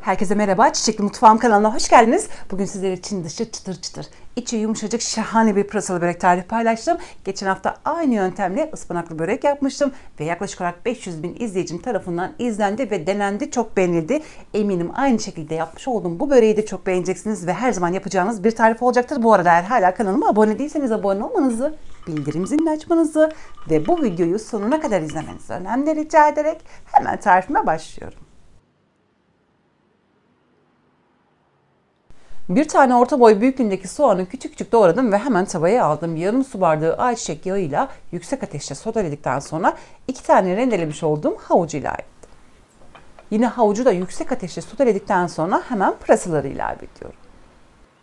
Herkese merhaba, Çiçekli Mutfağım kanalına hoş geldiniz. Bugün sizler için dışı çıtır çıtır, içi yumuşacık şahane bir pırasalı börek tarifi paylaştım. Geçen hafta aynı yöntemle ıspanaklı börek yapmıştım ve yaklaşık olarak 500 bin izleyicim tarafından izlendi ve denendi, çok beğenildi. Eminim aynı şekilde yapmış olduğum bu böreği de çok beğeneceksiniz ve her zaman yapacağınız bir tarif olacaktır. Bu arada eğer hala kanalıma abone değilseniz abone olmanızı, bildirim zilini açmanızı ve bu videoyu sonuna kadar izlemenizi önemli rica ederek hemen tarifime başlıyorum. Bir tane orta boy büyüklüğündeki soğanı küçük küçük doğradım ve hemen tavaya aldım. Yarım su bardağı ayçiçek yağıyla yüksek ateşte soteledikten sonra 2 tane rendelemiş olduğum havucu ilave ettim. Yine havucu da yüksek ateşte soteledikten sonra hemen pırasaları ilave ediyorum.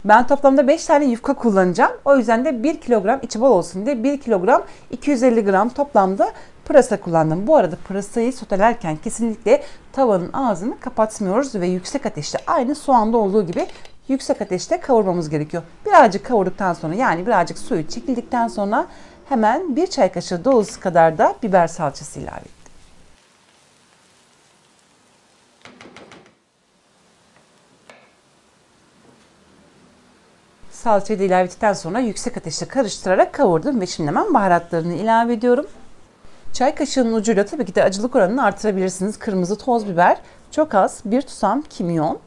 Ben toplamda 5 tane yufka kullanacağım. O yüzden de 1 kilogram içi bol olsun diye 1 kilogram 250 gram toplamda pırasa kullandım. Bu arada pırasayı sotelerken kesinlikle tavanın ağzını kapatmıyoruz ve yüksek ateşte aynı soğanda olduğu gibi yüksek ateşte kavurmamız gerekiyor. Birazcık kavurduktan sonra, yani birazcık suyu çekildikten sonra hemen 1 çay kaşığı dolusu kadar da biber salçası ilave ettim. Salçayı da ilave ettikten sonra yüksek ateşte karıştırarak kavurdum ve şimdi hemen baharatlarını ilave ediyorum. Çay kaşığının ucuyla tabii ki de acılık oranını artırabilirsiniz. Kırmızı toz biber, çok az, bir tutam kimyon.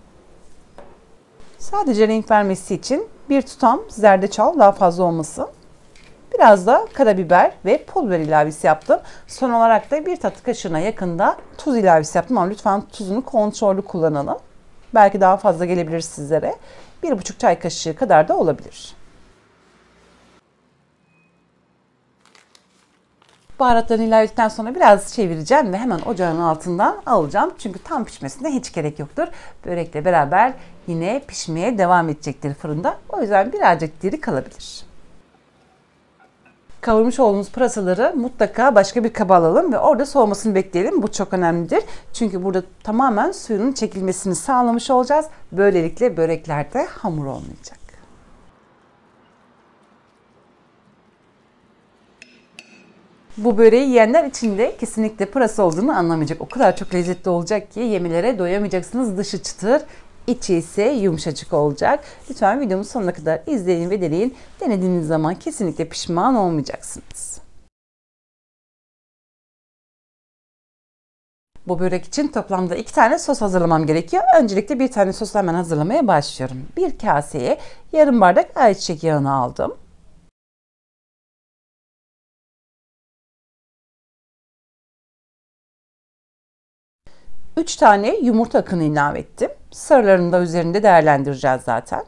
Sadece renk vermesi için bir tutam zerdeçal, daha fazla olmasın. Biraz da karabiber ve pul biber ilavesi yaptım. Son olarak da bir tatlı kaşığına yakında tuz ilavesi yaptım ama lütfen tuzunu kontrollü kullanalım. Belki daha fazla gelebilir sizlere. 1,5 çay kaşığı kadar da olabilir. Baharatlarını ilave ettikten sonra biraz çevireceğim ve hemen ocağın altından alacağım. Çünkü tam pişmesine hiç gerek yoktur. Börekle beraber yine pişmeye devam edecektir fırında. O yüzden birazcık diri kalabilir. Kavurmuş olduğumuz pırasaları mutlaka başka bir kaba alalım ve orada soğumasını bekleyelim. Bu çok önemlidir. Çünkü burada tamamen suyunun çekilmesini sağlamış olacağız. Böylelikle böreklerde hamur olmayacak. Bu böreği yiyenler için de kesinlikle pırasa olduğunu anlamayacak. O kadar çok lezzetli olacak ki yemelere doyamayacaksınız. Dışı çıtır, içi ise yumuşacık olacak. Lütfen videomu sonuna kadar izleyin ve deneyin. Denediğiniz zaman kesinlikle pişman olmayacaksınız. Bu börek için toplamda 2 tane sos hazırlamam gerekiyor. Öncelikle bir tane sosu hemen hazırlamaya başlıyorum. Bir kaseye yarım bardak ayçiçek yağını aldım. 3 tane yumurta akını ilave ettim. Sarılarını da üzerinde değerlendireceğiz zaten.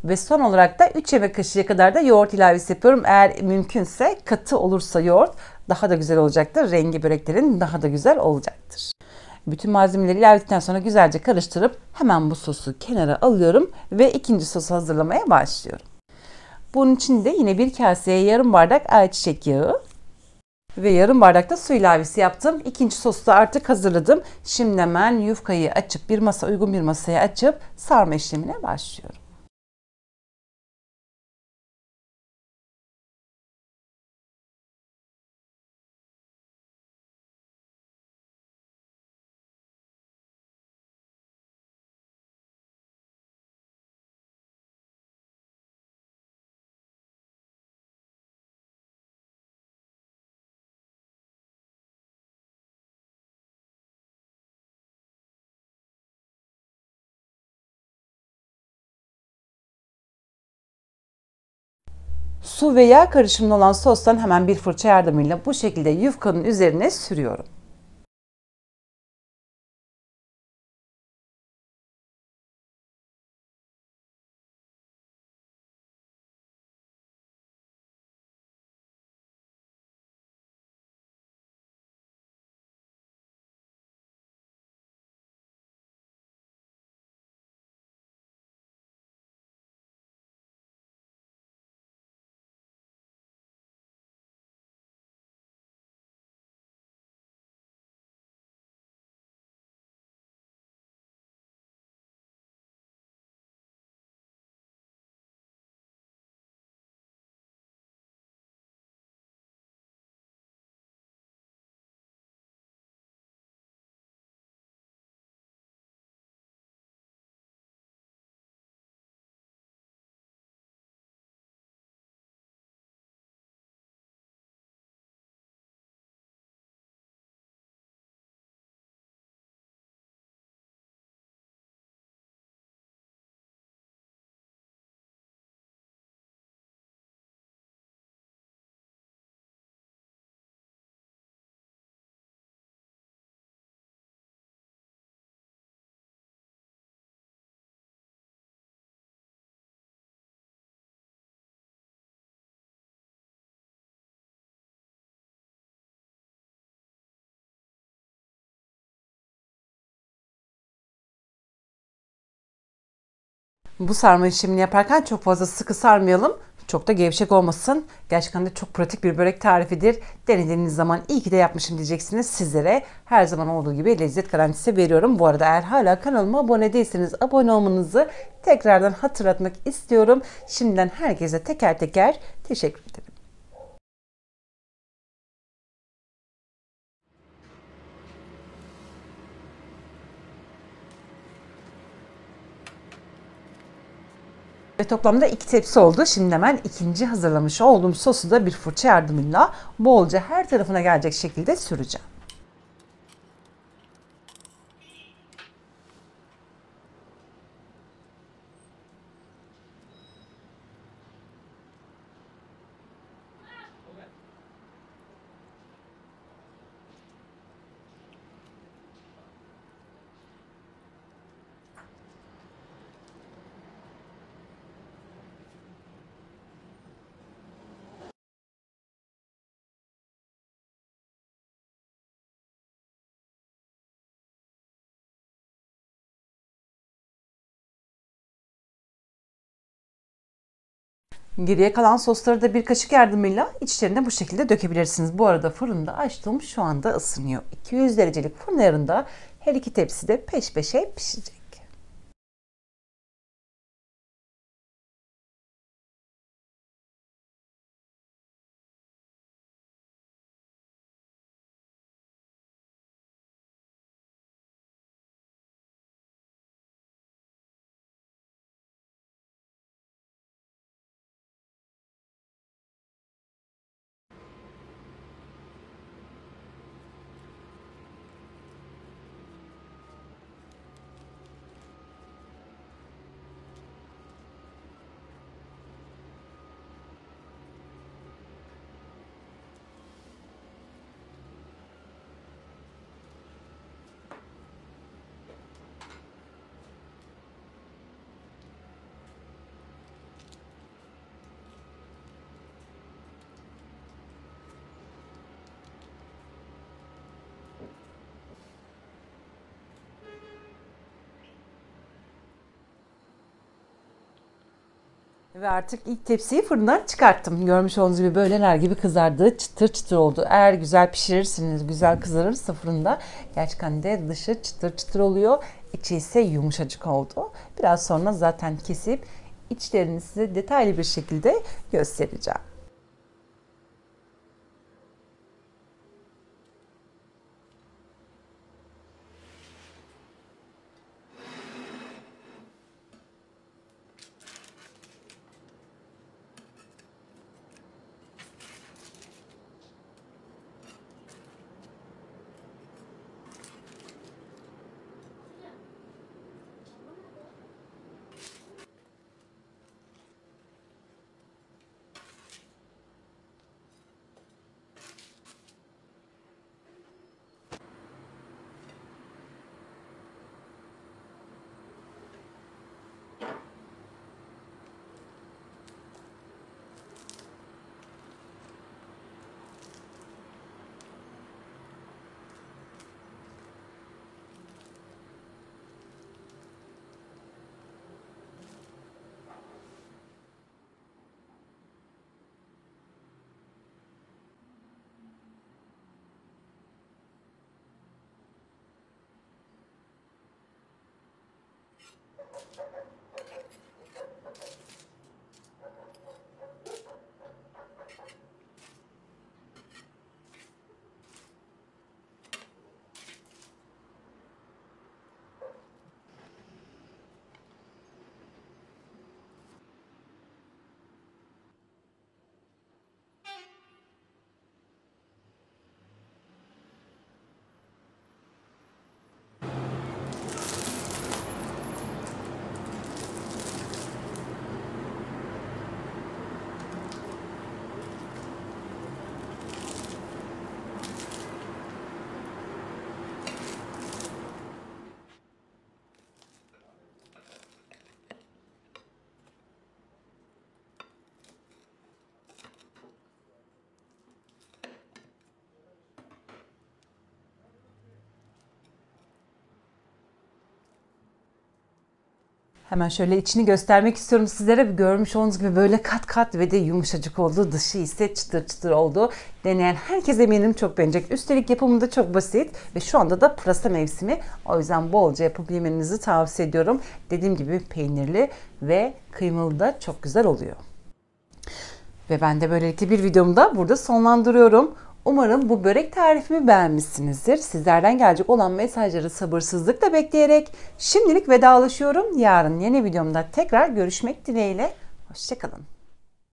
Ve son olarak da 3 yemek kaşığı kadar da yoğurt ilavesi yapıyorum. Eğer mümkünse katı olursa yoğurt daha da güzel olacaktır. Rengi böreklerin daha da güzel olacaktır. Bütün malzemeleri ilave ettikten sonra güzelce karıştırıp hemen bu sosu kenara alıyorum ve ikinci sosu hazırlamaya başlıyorum. Bunun için de yine bir kaseye yarım bardak ayçiçek yağı ve yarım bardak da su ilavesi yaptım. İkinci sosu da artık hazırladım. Şimdi hemen yufkayı açıp uygun bir masaya açıp sarma işlemine başlıyorum. Su ve yağ karışımlı olan sostan hemen bir fırça yardımıyla bu şekilde yufkanın üzerine sürüyorum. Bu sarma işlemini yaparken çok fazla sıkı sarmayalım. Çok da gevşek olmasın. Gerçekten de çok pratik bir börek tarifidir. Denediğiniz zaman iyi ki de yapmışım diyeceksiniz. Sizlere her zaman olduğu gibi lezzet garantisi veriyorum. Bu arada eğer hala kanalıma abone değilseniz abone olmanızı tekrardan hatırlatmak istiyorum. Şimdiden herkese teker teker teşekkür ederim. Ve toplamda 2 tepsi oldu. Şimdi hemen ikinci hazırlamış olduğum sosu da bir fırça yardımıyla bolca her tarafına gelecek şekilde süreceğim. Geriye kalan sosları da bir kaşık yardımıyla içlerine bu şekilde dökebilirsiniz. Bu arada fırında açtım, şu anda ısınıyor. 200 derecelik fırın ayarında her iki tepsi de peş peşe pişecek. Ve artık ilk tepsiyi fırından çıkarttım. Görmüş olduğunuz gibi böyleler gibi kızardı. Çıtır çıtır oldu. Eğer güzel pişirirsiniz, güzel kızarırsa fırında gerçekten de dışı çıtır çıtır oluyor. İçi ise yumuşacık oldu. Biraz sonra zaten kesip içlerini size detaylı bir şekilde göstereceğim. Hemen şöyle içini göstermek istiyorum sizlere. Görmüş olduğunuz gibi böyle kat kat ve de yumuşacık oldu. Dışı ise çıtır çıtır oldu. Deneyen herkes eminim çok beğenecek. Üstelik yapımı da çok basit ve şu anda da pırasa mevsimi. O yüzden bolca yapıp yemenizi tavsiye ediyorum. Dediğim gibi peynirli ve kıymalı da çok güzel oluyor. Ve ben de böylelikle bir videomu da burada sonlandırıyorum. Umarım bu börek tarifimi beğenmişsinizdir. Sizlerden gelecek olan mesajları sabırsızlıkla bekleyerek şimdilik vedalaşıyorum. Yarın yeni videomda tekrar görüşmek dileğiyle. Hoşça kalın.